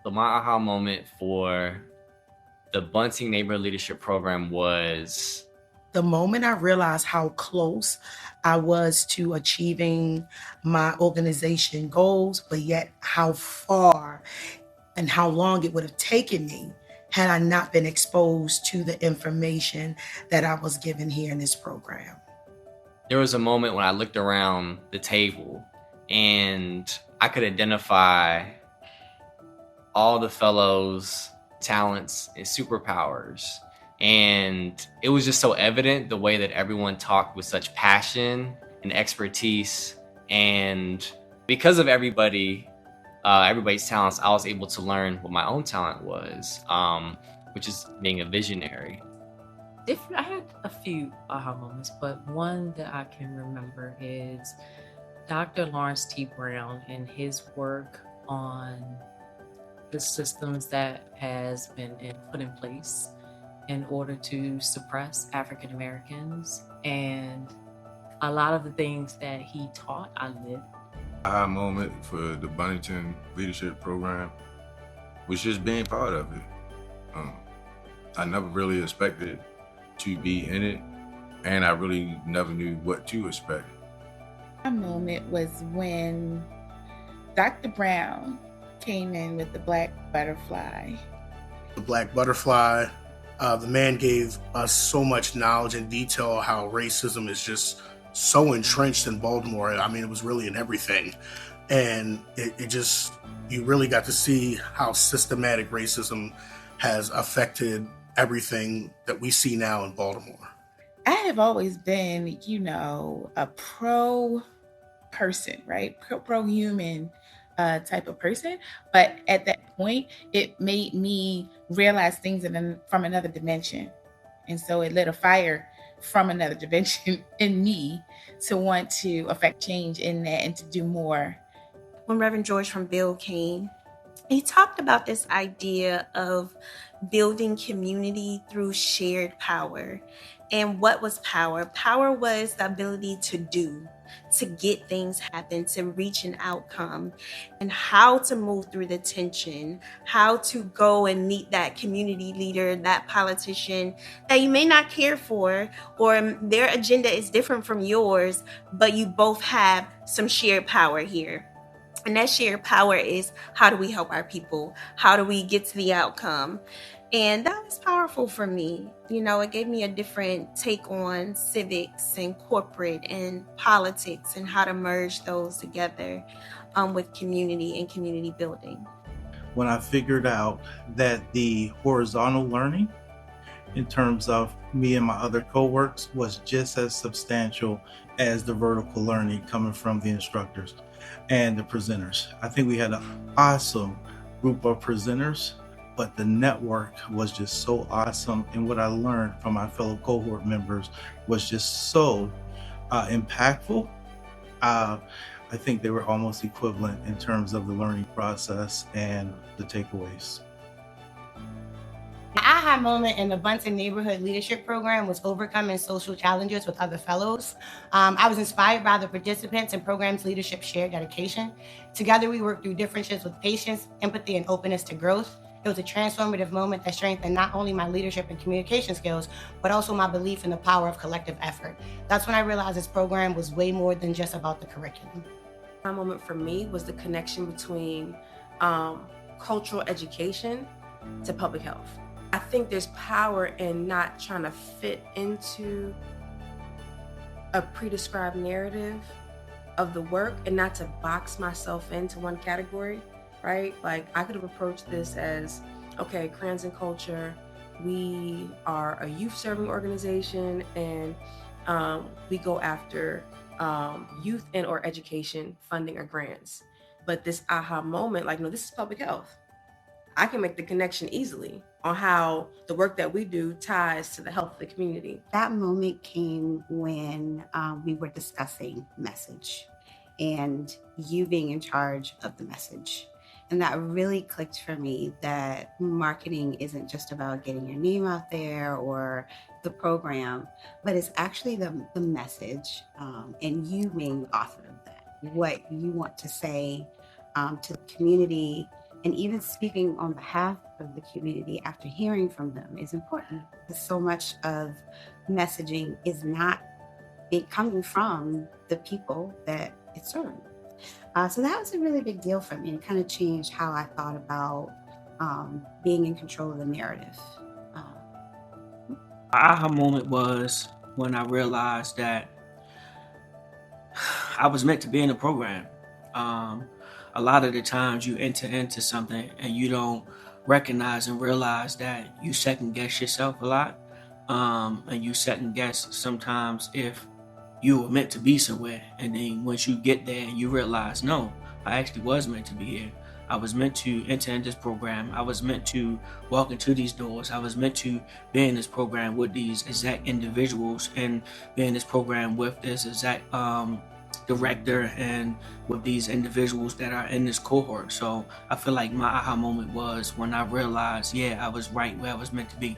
So my aha moment for the Bunting Neighborhood Leadership Program was the moment I realized how close I was to achieving my organization goals, but yet how far and how long it would have taken me had I not been exposed to the information that I was given here in this program. there was a moment when I looked around the table and I could identify all the fellows' talents and superpowers. And it was just so evident the way that everyone talked with such passion and expertise. And because of everybody's talents, I was able to learn what my own talent was, which is being a visionary. I had a few aha moments, but one that I can remember is Dr. Lawrence T. Brown and his work on the systems that has been put in place in order to suppress African Americans, and a lot of the things that he taught I lived. Aha moment for the Bunting Leadership Program was just being part of it. I never really expected to be in it, and I really never knew what to expect. My moment was when Dr. Brown came in with the Black Butterfly. The Black Butterfly, the man gave us so much knowledge and detail how racism is just so entrenched in Baltimore. I mean, it was really in everything. And it just, you really got to see how systematic racism has affected everything that we see now in Baltimore. I have always been, a pro person, right? Pro-human type of person. But at that point, it made me realize things from another dimension. And so it lit a fire from another dimension in me to want to affect change in that and to do more. When Reverend George from Bill came, he talked about this idea of building community through shared power. And what was power? Power was the ability to do, to get things happen, to reach an outcome, and how to move through the tension, how to go and meet that community leader, that politician that you may not care for, or their agenda is different from yours, but you both have some shared power here. And that shared power is, how do we help our people? How do we get to the outcome? And that was powerful for me. It gave me a different take on civics and corporate and politics and how to merge those together with community and community building. When I figured out that the horizontal learning in terms of me and my other co-works was just as substantial as the vertical learning coming from the instructors and the presenters. I think we had an awesome group of presenters, but the network was just so awesome. And what I learned from my fellow cohort members was just so impactful. I think they were almost equivalent in terms of the learning process and the takeaways. The aha moment in the Bunting Neighborhood Leadership Program was overcoming social challenges with other fellows. I was inspired by the participants in program's leadership shared dedication. Together, we worked through differences with patience, empathy, and openness to growth. It was a transformative moment that strengthened not only my leadership and communication skills, but also my belief in the power of collective effort. That's when I realized this program was way more than just about the curriculum. My moment for me was the connection between cultural education to public health. I think there's power in not trying to fit into a pre-described narrative of the work and not to box myself into one category, right? Like, I could have approached this as, okay, Crayons and Culture, we are a youth serving organization, and we go after youth and or education funding or grants. But this aha moment, like, no, this is public health. I can make the connection easily on how the work that we do ties to the health of the community. That moment came when we were discussing message and you being in charge of the message. And that really clicked for me that marketing isn't just about getting your name out there or the program, but it's actually the message and you being the author of that, what you want to say to the community And even speaking on behalf of the community after hearing from them is important, because so much of messaging is not coming from the people that it's serving. So that was a really big deal for me. It kind of changed how I thought about being in control of the narrative. My aha moment was when I realized that I was meant to be in the program. A lot of the times you enter into something and you don't recognize and realize that you second guess yourself a lot. And you second guess sometimes if you were meant to be somewhere. And then once you get there and you realize, no, I actually was meant to be here. I was meant to enter in this program. I was meant to walk into these doors. I was meant to be in this program with these exact individuals and be in this program with this exact director and with these individuals that are in this cohort. So I feel like my aha moment was when I realized, yeah, I was right where I was meant to be.